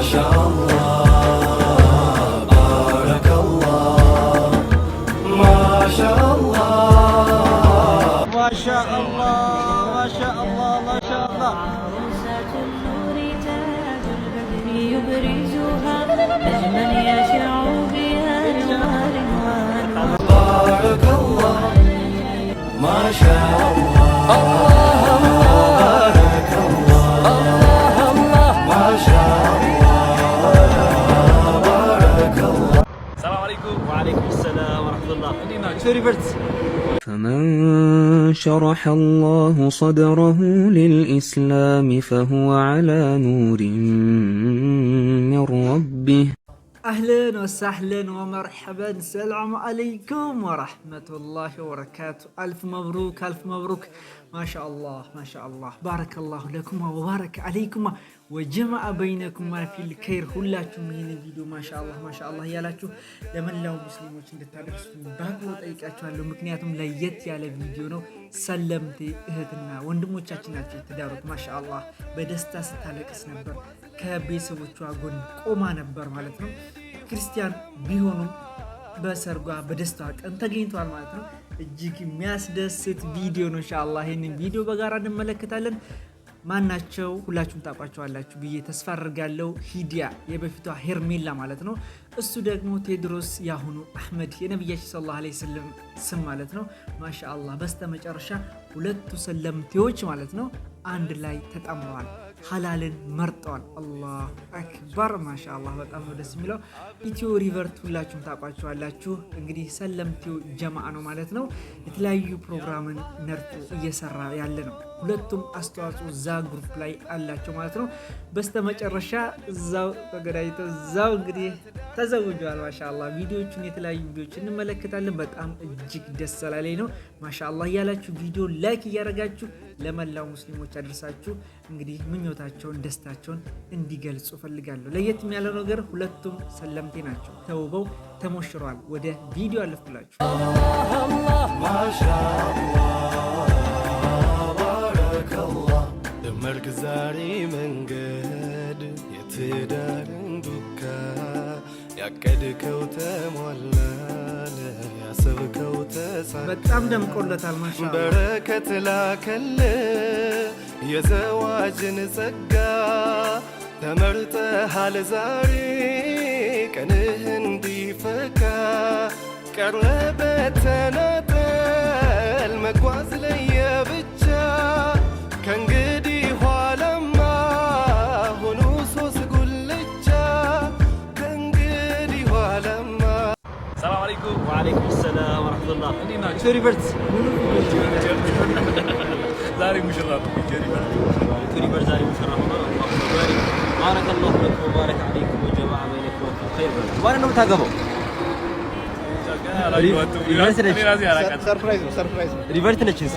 شاء الله بارك الله ما شاء الله ما شاء الله ما شاء الله ما شاء الله عروسة النور تاج البدر يبرزها نجما يشع بها نوار بارك الله ما شاء الله بارك الله ما شاء الله بارك الله. السلام عليكم. وعليكم السلام ورحمة الله. فمن شرح الله صدره للإسلام فهو على نور من ربه. أهلا وسهلا ومرحبا السلام عليكم ورحمة الله وبركاته. ألف مبروك ألف مبروك ما شاء الله ما شاء الله بارك الله لكم وبارك عليكم وجمع بينكم في الخير ሁላችሁም ይሄን ቪዲዮ ማሻአላህ ያላችሁ ለመላው ሙስሊሞች እንድታደርሱ ባክዎ ጠይቃችኋለሁ። ምክንያቱም ለየት ያለ ቪዲዮ ነው። ሰለምቴ እህትና ወንድሞቻችን ናቸው የተዳሩት። ማሻአላህ በደስታ ስታለቅስ ነበር፣ ከቤተሰቦቿ ጎን ቆማ ነበር ማለት ነው። ክርስቲያን ቢሆኑም በሰርጓ በደስታ ቀን ተገኝተዋል ማለት ነው። እጅግ የሚያስደስት ቪዲዮ ነው። ኢንሻአላህ ይሄንን ቪዲዮ በጋራ እንመለከታለን። ማናቸው ሁላችሁም ታውቋቸዋላችሁ ብዬ ተስፋ አድርጋለሁ። ሂዲያ የበፊቷ ሄርሜላ ማለት ነው። እሱ ደግሞ ቴድሮስ ያሁኑ አህመድ የነብያችን ሰለላሁ ዐለይሂ ወሰለም ስም ማለት ነው። ማሻአላህ በስተመጨረሻ ሁለቱ ሰለምቴዎች ማለት ነው አንድ ላይ ተጣምረዋል፣ ሐላልን መርጠዋል። አላሁ አክበር ማሻአላህ በጣም ነው ደስ የሚለው። ኢትዮ ሪቨርት ሁላችሁም ታውቋቸዋላችሁ። እንግዲህ ሰለምቴው ጀማዓ ነው ማለት ነው። የተለያዩ ፕሮግራምን ነርቶ እየሰራ ያለ ነው። ሁለቱም አስተዋጽኦ እዛ ግሩፕ ላይ አላቸው ማለት ነው። በስተመጨረሻ እዛው ተገዳይተው እዛው እንግዲህ ተዘውጀዋል። ማሻአላህ ቪዲዮቹን የተለያዩ ቪዲዮችን እንመለከታለን። በጣም እጅግ ደስ ስላለኝ ነው ማሻአላህ እያላችሁ ቪዲዮ ላይክ እያደረጋችሁ ለመላው ሙስሊሞች አድርሳችሁ እንግዲህ ምኞታቸውን ደስታቸውን እንዲገልጹ ፈልጋለሁ። ለየት የሚያለው ነገር ሁለቱም ሰለምቴ ናቸው፣ ተውበው ተሞሽረዋል። ወደ ቪዲዮ አለፍኩላችሁ። ደመርክ ዛሬ መንገድ የትዳርን ዱካ ያቀድከው ተሟላለ ያሰብከው ተሳካ በጣም ደምቆለታል። ማሻአላህ በረከት ላከለ የዘዋጅን ጸጋ ተመርጠሃል ዛሬ ቀንህ እንዲፈካ ቀረበ ተናጠል መጓዝ ለየብቻ ከእንግዲህ ኋላማ ሆኑ ሶስት ጉልቻ ከእንግዲህ ኋላማ። ሰላም አለይኩም። ወአለይኩም ሰላም ወራህመቱላህ። ኢትዮ ሪቨርት ዛሬ ሙሽራ ነው። ኢትዮ ሪቨርት ዛሬ ሙሽራ ነው። ባረከ አላሁ ለኩም ወባረከ አለይኩም ወጀማዓ በይነኩም ኸይር። ማን ነው የምታገባው? ሪቨርት ነች እሷ።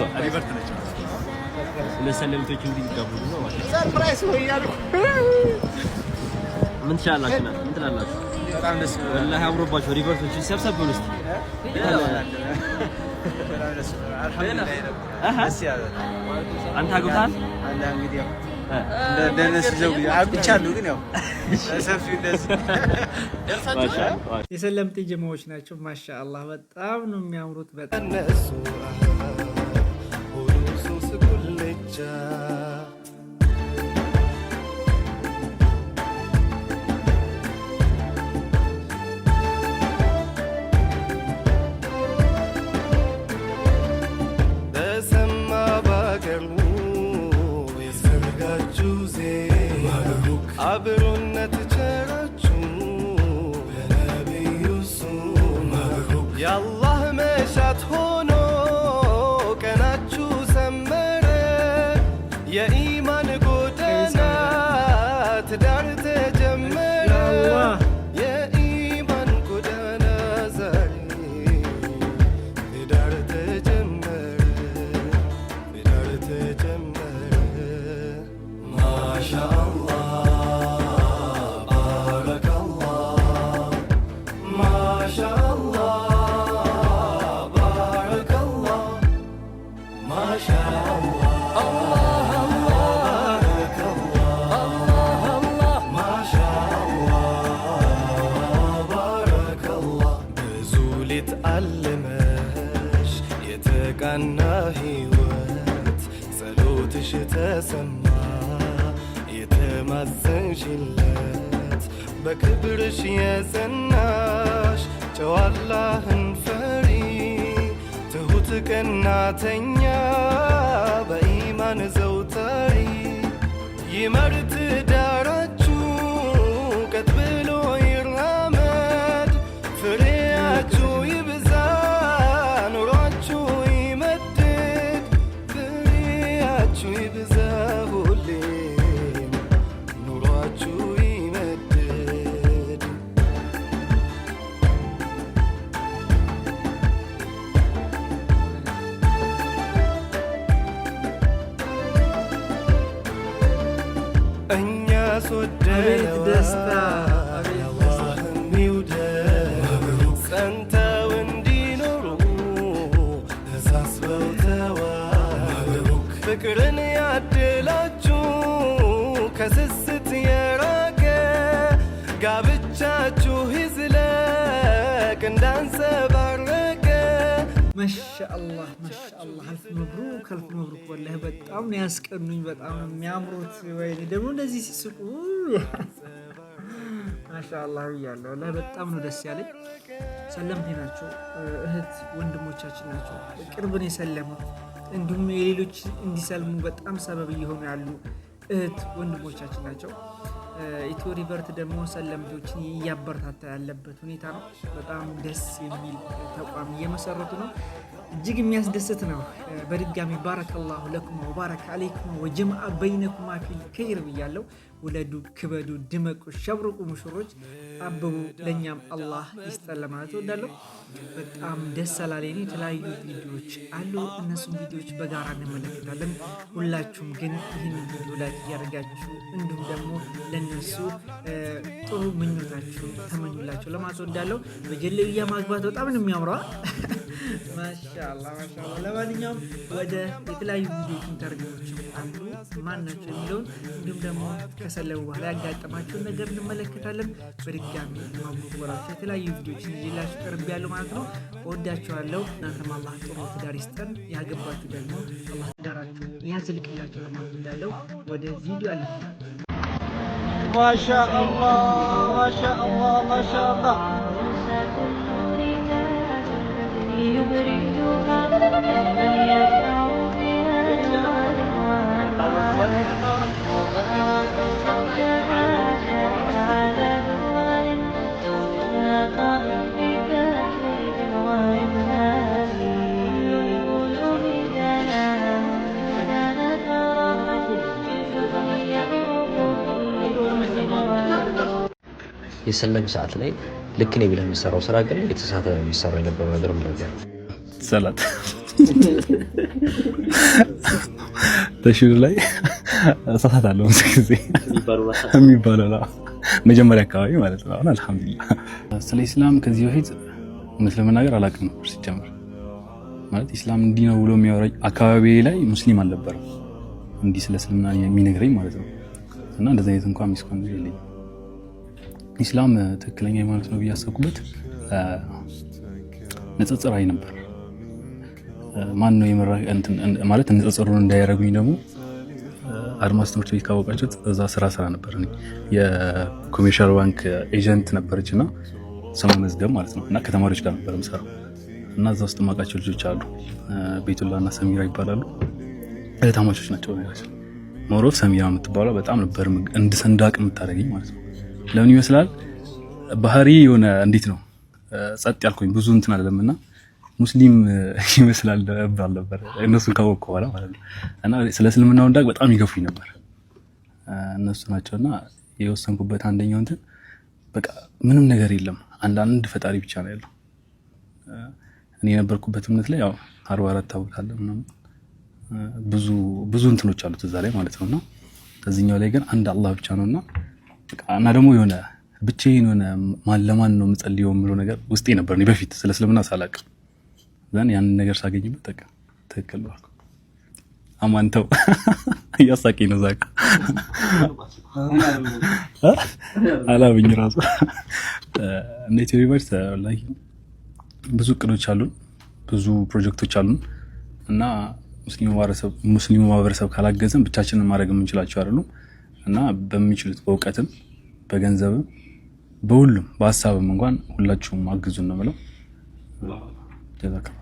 ለሰለምቶች እንግዲህ ይጋቡ ነው ማለት ነው። ሰርፕራይዝ ነው ያልኩ። ምን ትችላላችሁ? ምን ትላላችሁ? በጣም ደስ ይላል ወላሂ አምሮባችሁ። ሪቨርቶች ሰብሰብ ብሎ እስቲ አንተ አግብተሃል? አለ እንግዲህ ያው እንደ ደነስ ዘው አግብቻለሁ፣ ግን ያው ሰፊው እንደዚህ የሰለምቴ ጀማዎች ናቸው። ማሻአላህ በጣም ነው የሚያምሩት። በጣም በሰማ ባገሩ የሰርጋችሁ ዜና አብሮነት ቸራችሁ በነቢዩ ሱና የአላህ መሻት ሆኖ ቀናችሁ ሰመረ የኢማን ጎዳና ትዳር ተጀመረ የኢማን ጎዳና ዛሬ ትዳር ተጀመረ ትዳር ተጀመረ ማሻአላህ ባረከላህ ማሻአላህ ባረከላህ ማሻአላህ ተሰማ የተማጸንሽለት በክብርሽ የጸናሽ ጨዋ አላህን ፈሪ ትሁት ቀናተኛ በኢማን ዘውታሪ ይመር ትዳራችሁ ቀጥ ብሎ ይራመድ ፍሬያችሁ ይብዛ ኑሯችሁ ይመድድ ፍሬያችሁ ይብዛ ሁሌም ኑሯችሁ ይመድድ እኛ አቤት ደስታ ጸንተው እንዲኖሩ ተሳስበው ተዋደው ፍቅርን ያድላችሁ ከስስት የራቀ ጋብቻችሁ ይዝለቅ እንዳንጸባረቀ ማሻአላህ ማሻአላህ አልፍ መብሩክ ወላሂ በጣም ነው ያስቀኑኝ በጣም የሚያምሩት ወይኔ ደግሞ እንደዚህ ሲስቁ ማሻአላህ ብያለሁ ወላሂ በጣም ነው ደስ ያለኝ ሰለምቴ ናቸው እህት ወንድሞቻችን ናቸው ቅርብ ነው የሰለሙት እንዲሁም የሌሎች እንዲሰልሙ በጣም ሰበብ እየሆኑ ያሉ እህት ወንድሞቻችን ናቸው ኢትዮ ሪቨርት ደግሞ ሰለምቶችን እያበረታታ ያለበት ሁኔታ ነው በጣም ደስ የሚል ተቋም እየመሰረቱ ነው እጅግ የሚያስደስት ነው በድጋሚ ባረከላሁ ለኩም ወባረከ አለይኩም ወጀማዓ በይነኩማ ፊል ኸይር ብያለሁ ወለዱ ክበዱ ድመቁ ሸብርቁ ሙሽሮች አብቡ ለኛም አላህ ይስጠን ለማለት እወዳለሁ በጣም ደስ አላለኝ የተለያዩ ቪዲዮዎች አሉ እነሱን ቪዲዮዎች በጋራ እንመለከታለን ሁላችሁም ግን ይህን ቪዲዮ ላይ እያደረጋችሁ እንዲሁም ደግሞ ለነሱ ጥሩ ምኞታችሁ ተመኙላችሁ ለማለት እወዳለሁ በጀለብያ ማግባት በጣም ነው የሚያምረው ማሻአላህ ለማንኛውም ወደ የተለያዩ ቪዲዮዎች ኢንተርቪዎች አሉ ማናቸው የሚለውን እንዲሁም ደግሞ ከሰለሙ በኋላ ያጋጠማቸውን ነገር እንመለከታለን በድጋሚ ማብሩክ ወራችሁ የተለያዩ ቪዲዮዎችን ይዤላችሁ ቀርቤያለሁ ማለት ነው እወዳችኋለሁ እናንተም አላህ ጥሩ ትዳር ይስጠን ያገባችሁ ደግሞ አላህ ትዳራችሁን ያዝልቅላችሁ ለማለት እወዳለሁ ወደ ቪዲዮ አለ ማሻአላህ ማሻአላህ ማሻአላህ يبرئها من يشاء የሰለም ሰዓት ላይ ልክ ነው ብለህ የምትሰራው ስራ ግን የተሳተ የሚሰራው የነበረው ነገር ምን ነበር? ሰላት ተሽር ላይ ሰዓት አለው ጊዜ የሚባለው ነው መጀመሪያ አካባቢ ማለት ነው አልহামዱሊላህ ስለ ኢስላም ከዚህ በፊት እውነት ለመናገር አላውቅም ነበር ሲጀምር ማለት ኢስላም እንዲህ ነው ብሎ የሚያወራኝ አካባቢ ላይ ሙስሊም አልነበረም እንዲህ ስለ እስልምና የሚነግረኝ ማለት ነው እና እንደዚህ አይነት እንኳን ሚስኮን ይልኝ ኢስላም ትክክለኛ ሃይማኖት ነው ብያሰብኩበት ንጽጽራዊ ነበር ማን ነው የመራ እንትን ማለት ንጽጽሩን እንዳያረጉኝ ደግሞ አድማስ ትምህርት ቤት ካወቃችሁት እዛ ስራ ነበር እኔ የኮሜርሻል ባንክ ኤጀንት ነበርችና ሰው መዝገብ ማለት ነው እና ከተማሪዎች ጋር ነበር የምሰራው እና እዛ ውስጥ ማቃቸው ልጆች አሉ ቤቱላና ሰሚራ ይባላሉ እህታማቾች ናቸው ማለት ነው ሞሮፍ ሰሚራ የምትባለው በጣም ነበር እንድሰንዳቅ የምታደርገኝ ማለት ነው ለምን ይመስላል ባህሪ የሆነ እንዴት ነው ጸጥ ያልኩኝ ብዙ እንትን አይደለምና ሙስሊም ይመስላል ባል ነበር እነሱን ካወቅኩ በኋላ ማለት ነው እና ስለ እስልምናው እንዳቅ በጣም ይገፉኝ ነበር እነሱ ናቸውና የወሰንኩበት አንደኛው እንትን በቃ ምንም ነገር የለም አንድ ፈጣሪ ብቻ ነው ያለው እኔ የነበርኩበት እምነት ላይ ያው 44 ታውቃለ ምናምን ብዙ እንትኖች አሉት እዛ ላይ ማለት ነውና ከዚህኛው ላይ ግን አንድ አላህ ብቻ ነውና በቃ እና ደግሞ የሆነ ብቻዬን ሆነ ለማን ነው የምጸልየው ምሎ ነገር ውስጤ ነበር እኔ በፊት ስለ እስልምና ሳላቅ ዘን ያን ነገር ሳገኝበት በቃ ትክክል ነው አማንተው ያሳቀኝ ነው ዛካ አላብኝ ራሱ እንደ ኢትዮ ሪቨርስ ላይ ብዙ ቅዶች አሉን ብዙ ፕሮጀክቶች አሉን እና ሙስሊሙ ማህበረሰብ ካላገዘን ብቻችንን ማድረግ የምንችላቸው አይደሉም እና በሚችሉት በእውቀትም በገንዘብም በሁሉም በሐሳብም እንኳን ሁላችሁም አግዙን ነው ማለት ነው።